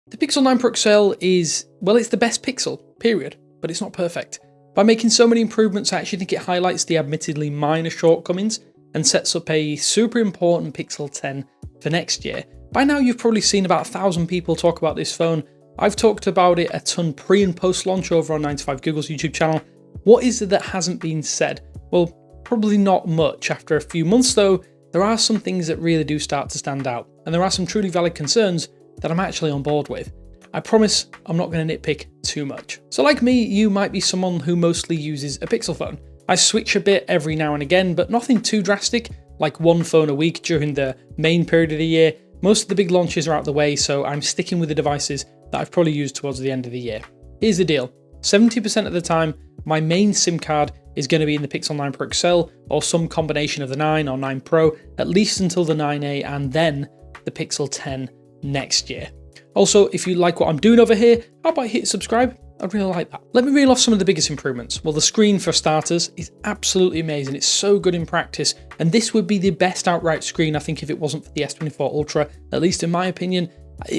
The Pixel 9 Pro XL is, well, it's the best Pixel, period, but it's not perfect. By making so many improvements, I actually think it highlights the admittedly minor shortcomings and sets up a super important Pixel 10 for next year. By now you've probably seen about 1,000 people talk about this phone. I've talked about it a ton pre and post launch over on 9to5 Google's YouTube channel. What is it that hasn't been said? Well, probably not much. After a few months though, there are some things that really do start to stand out, and there are some truly valid concerns that I'm actually on board with. I promise I'm not going to nitpick too much. So like me, you might be someone who mostly uses a Pixel phone. I switch a bit every now and again, but nothing too drastic, like one phone a week during the main period of the year. Most of the big launches are out of the way, so I'm sticking with the devices that I've probably used towards the end of the year. Here's the deal. 70% of the time, my main SIM card is going to be in the Pixel 9 Pro XL or some combination of the 9 or 9 Pro, at least until the 9A and then the Pixel 10 next year. Also, if you like what I'm doing over here, how about hit subscribe? I'd really like that. Let me reel off some of the biggest improvements. Well, the screen for starters is absolutely amazing. It's so good in practice, and this would be the best outright screen, I think, if it wasn't for the S24 Ultra, at least in my opinion.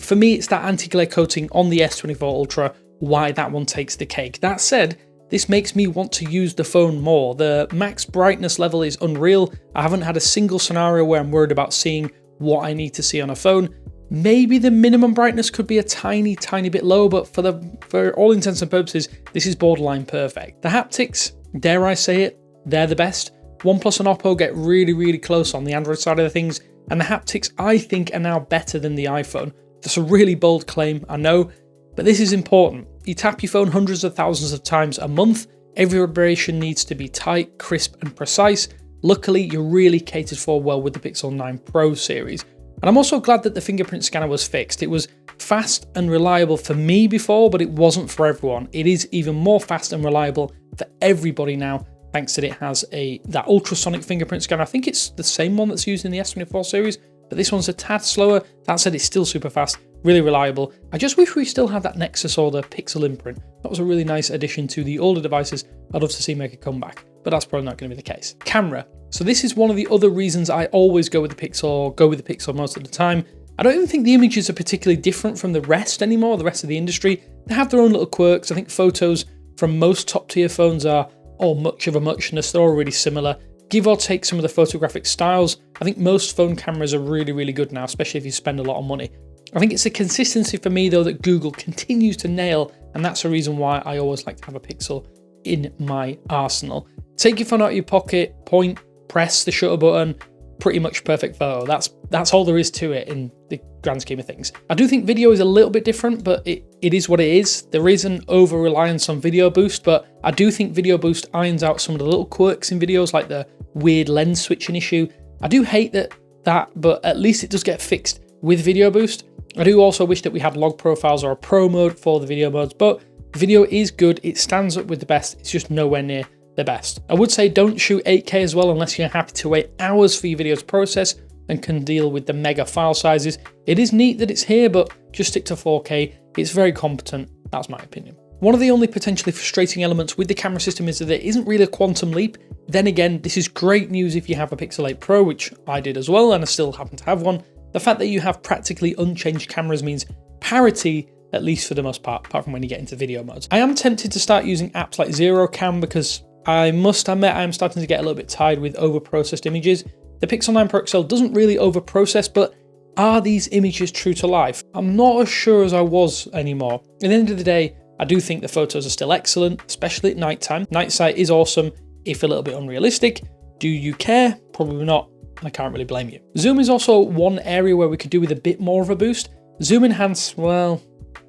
For me, it's that anti-glare coating on the S24 Ultra, why that one takes the cake. That said, this makes me want to use the phone more. The max brightness level is unreal. I haven't had a single scenario where I'm worried about seeing what I need to see on a phone. Maybe the minimum brightness could be a tiny bit low, but for all intents and purposes, this is borderline perfect. The haptics, dare I say it, they're the best. OnePlus and Oppo get really close on the Android side of the things, and the haptics I think are now better than the iPhone. That's a really bold claim, I know, but this is important. You tap your phone hundreds of thousands of times a month. Every vibration needs to be tight, crisp, and precise. Luckily, you're really catered for well with the Pixel 9 Pro series. And I'm also glad that the fingerprint scanner was fixed. It was fast and reliable for me before, but it wasn't for everyone. It is even more fast and reliable for everybody now, thanks that it has that ultrasonic fingerprint scanner. I think it's the same one that's used in the S24 series, but this one's a tad slower. That said, it's still super fast, really reliable. I just wish we still had that Nexus or the Pixel imprint. That was a really nice addition to the older devices I'd love to see make a comeback, but that's probably not going to be the case. Camera. So this is one of the other reasons I always go with the Pixel, or go with the Pixel most of the time. I don't even think the images are particularly different from the rest anymore, the rest of the industry. They have their own little quirks. I think photos from most top tier phones are all much of a muchness. They're all really similar. Give or take some of the photographic styles, I think most phone cameras are really good now, especially if you spend a lot of money. I think it's a consistency for me though that Google continues to nail, and that's the reason why I always like to have a Pixel in my arsenal. Take your phone out of your pocket, point, press the shutter button, pretty much perfect photo. That's all there is to it in the grand scheme of things. I do think video is a little bit different, but it is what it is. There is an over-reliance on video boost, but I do think video boost irons out some of the little quirks in videos, like the weird lens switching issue. I do hate that, but at least it does get fixed with video boost. I do also wish that we had log profiles or a pro mode for the video modes, but video is good. It stands up with the best. It's just nowhere near the best. I would say don't shoot 8K as well unless you're happy to wait hours for your video to process and can deal with the mega file sizes. It is neat that it's here, but just stick to 4K. It's very competent. That's my opinion. One of the only potentially frustrating elements with the camera system is that there isn't really a quantum leap. Then again, this is great news if you have a Pixel 8 Pro, which I did as well, and I still happen to have one. The fact that you have practically unchanged cameras means parity, at least for the most part, apart from when you get into video modes. I am tempted to start using apps like Zero Cam because I must admit I am starting to get a little bit tired with over-processed images. The Pixel 9 Pro XL doesn't really over-process, but are these images true to life? I'm not as sure as I was anymore. At the end of the day, I do think the photos are still excellent, especially at nighttime. Night sight is awesome, if a little bit unrealistic. Do you care? Probably not. I can't really blame you. Zoom is also one area where we could do with a bit more of a boost. Zoom enhance, well,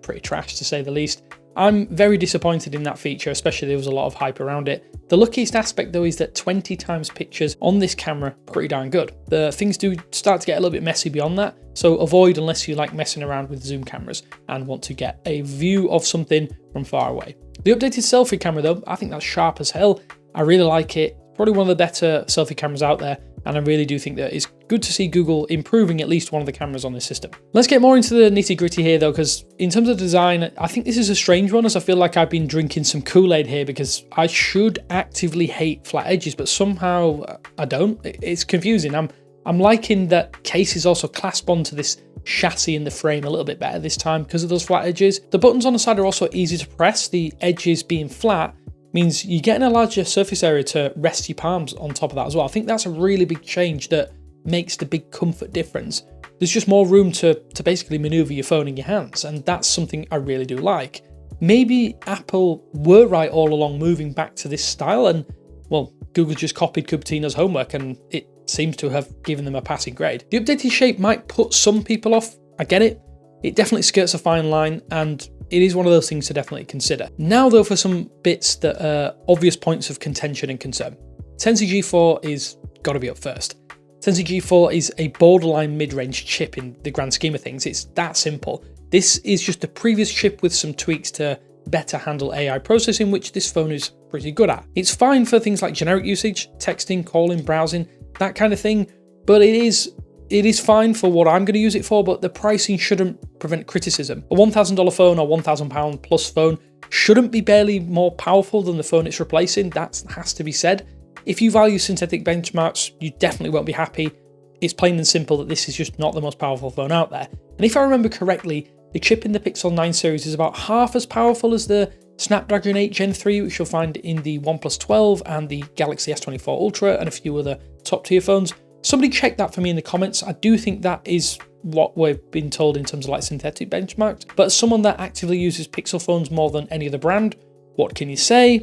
pretty trash to say the least. I'm very disappointed in that feature, especially there was a lot of hype around it. The luckiest aspect though is that 20 times pictures on this camera, pretty darn good. The things do start to get a little bit messy beyond that, so avoid unless you like messing around with zoom cameras and want to get a view of something from far away. The updated selfie camera though, I think that's sharp as hell. I really like it. Probably one of the better selfie cameras out there, and I really do think that it's good to see Google improving at least one of the cameras on this system. Let's get more into the nitty gritty here though, because in terms of design, I think this is a strange one, as I feel like I've been drinking some Kool-Aid here, because I should actively hate flat edges, but somehow I don't. It's confusing. I'm I'm liking that cases also clasp onto this chassis in the frame a little bit better this time because of those flat edges. The buttons on the side are also easy to press. The edges being flat means you're getting a larger surface area to rest your palms on top of that as well. I think that's a really big change that makes the big comfort difference. There's just more room to basically maneuver your phone in your hands, and that's something I really do like. Maybe Apple were right all along moving back to this style, and well, Google just copied Cupertino's homework and it seems to have given them a passing grade. The updated shape might put some people off, I get it. It definitely skirts a fine line, and it is one of those things to definitely consider. Now though, for some bits that are obvious points of contention and concern. Tensor G4 is gotta be up first. Tensor G4 is a borderline mid-range chip in the grand scheme of things. It's that simple. This is just a previous chip with some tweaks to better handle AI processing, which this phone is pretty good at. It's fine for things like generic usage, texting, calling, browsing, that kind of thing, but it is fine for what I'm going to use it for, but the pricing shouldn't prevent criticism. A $1,000 phone or £1,000 plus phone shouldn't be barely more powerful than the phone it's replacing. That has to be said. If you value synthetic benchmarks, you definitely won't be happy. It's plain and simple that this is just not the most powerful phone out there. And if I remember correctly, the chip in the Pixel 9 series is about half as powerful as the Snapdragon 8 Gen 3, which you'll find in the OnePlus 12 and the Galaxy S24 Ultra and a few other top tier phones. Somebody check that for me in the comments. I do think that is what we've been told in terms of like synthetic benchmarks. But as someone that actively uses Pixel phones more than any other brand, what can you say?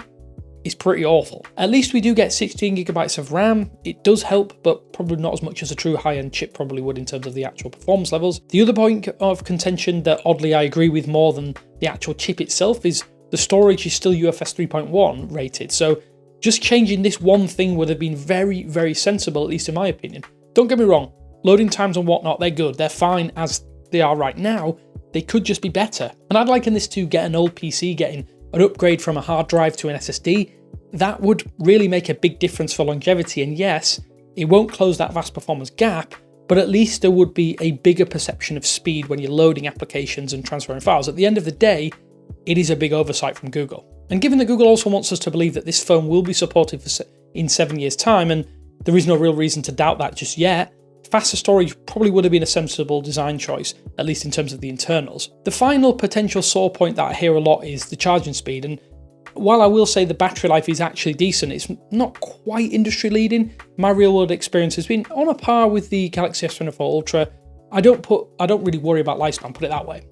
It's pretty awful. At least we do get 16 gigabytes of RAM. It does help, but probably not as much as a true high-end chip probably would in terms of the actual performance levels. The other point of contention that oddly I agree with more than the actual chip itself is the storage is still UFS 3.1 rated. So just changing this one thing would have been very, very sensible, at least in my opinion. Don't get me wrong, loading times and whatnot, they're good. They're fine as they are right now. They could just be better. And I'd liken this to get an old PC getting an upgrade from a hard drive to an SSD. That would really make a big difference for longevity. And yes, it won't close that vast performance gap, but at least there would be a bigger perception of speed when you're loading applications and transferring files. At the end of the day, it is a big oversight from Google. And given that Google also wants us to believe that this phone will be supported in 7 years' time, and there is no real reason to doubt that just yet, faster storage probably would have been a sensible design choice, at least in terms of the internals. The final potential sore point that I hear a lot is the charging speed, and while I will say the battery life is actually decent, it's not quite industry leading. My real world experience has been on a par with the Galaxy S24 Ultra. I don't really worry about lifespan, put it that way.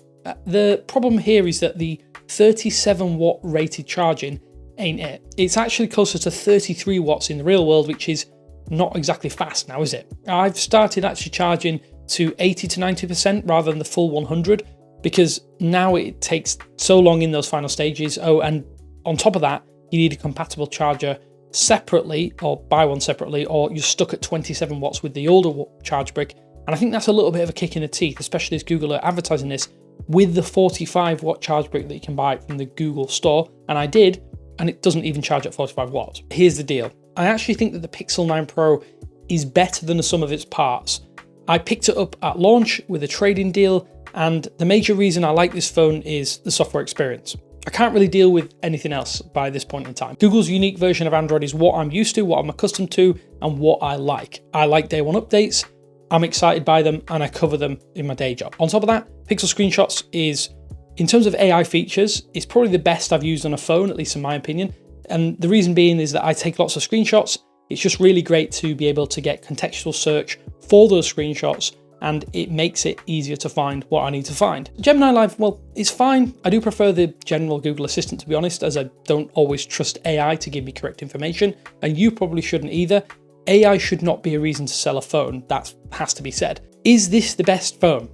The problem here is that the 37 watt rated charging ain't it. It's actually closer to 33 watts in the real world, which is not exactly fast now, is it? I've started actually charging to 80 to 90% rather than the full 100 because now it takes so long in those final stages. Oh, and on top of that, you need a compatible charger separately or buy one separately, or you're stuck at 27 watts with the older charge brick. And I think that's a little bit of a kick in the teeth, especially as Google are advertising this with the 45 watt charge brick that you can buy from the Google store. And I did, and it doesn't even charge at 45 watts. Here's the deal. I actually think that the Pixel 9 Pro is better than the sum of its parts. I picked it up at launch with a trade-in deal, and the major reason I like this phone is the software experience. I can't really deal with anything else by this point in time. Google's unique version of Android is what I'm used to, what I'm accustomed to, and what I like. I like day one updates, I'm excited by them, and I cover them in my day job. On top of that, Pixel Screenshots is, in terms of AI features, it's probably the best I've used on a phone, at least in my opinion. And the reason being is that I take lots of screenshots. It's just really great to be able to get contextual search for those screenshots, and it makes it easier to find what I need to find. Gemini Live, well, it's fine. I do prefer the general Google Assistant, to be honest, as I don't always trust AI to give me correct information, and you probably shouldn't either. AI should not be a reason to sell a phone, that has to be said. Is this the best phone?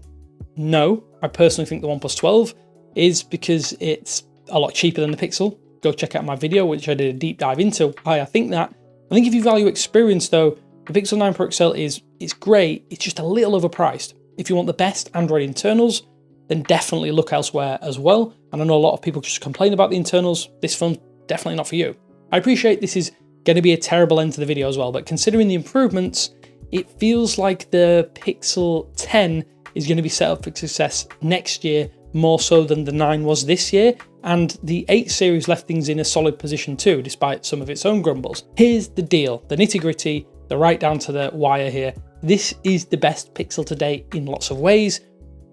No, I personally think the OnePlus 12 is, because it's a lot cheaper than the Pixel. Go check out my video, which I did a deep dive into why I think that. I think if you value experience though, the Pixel 9 Pro XL it's great, it's just a little overpriced. If you want the best Android internals, then definitely look elsewhere as well. And I know a lot of people just complain about the internals. This phone's definitely not for you. I appreciate this is going to be a terrible end to the video as well, but considering the improvements, it feels like the Pixel 10 is going to be set up for success next year, more so than the 9 was this year, and the 8 series left things in a solid position too, despite some of its own grumbles. Here's the deal, the nitty gritty, the right down to the wire here. this is the best Pixel to date in lots of ways,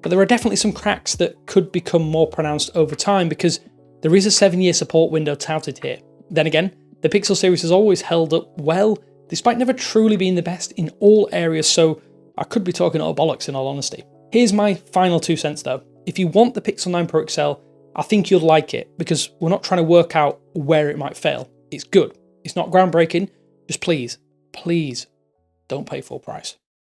but there are definitely some cracks that could become more pronounced over time because there is a 7-year support window touted here. Then again, the Pixel series has always held up well, despite never truly being the best in all areas, so I could be talking utter bollocks in all honesty. Here's my final 2 cents though. If you want the Pixel 9 Pro XL, I think you'll like it because we're not trying to work out where it might fail. It's good. It's not groundbreaking. Just please, please don't pay full price.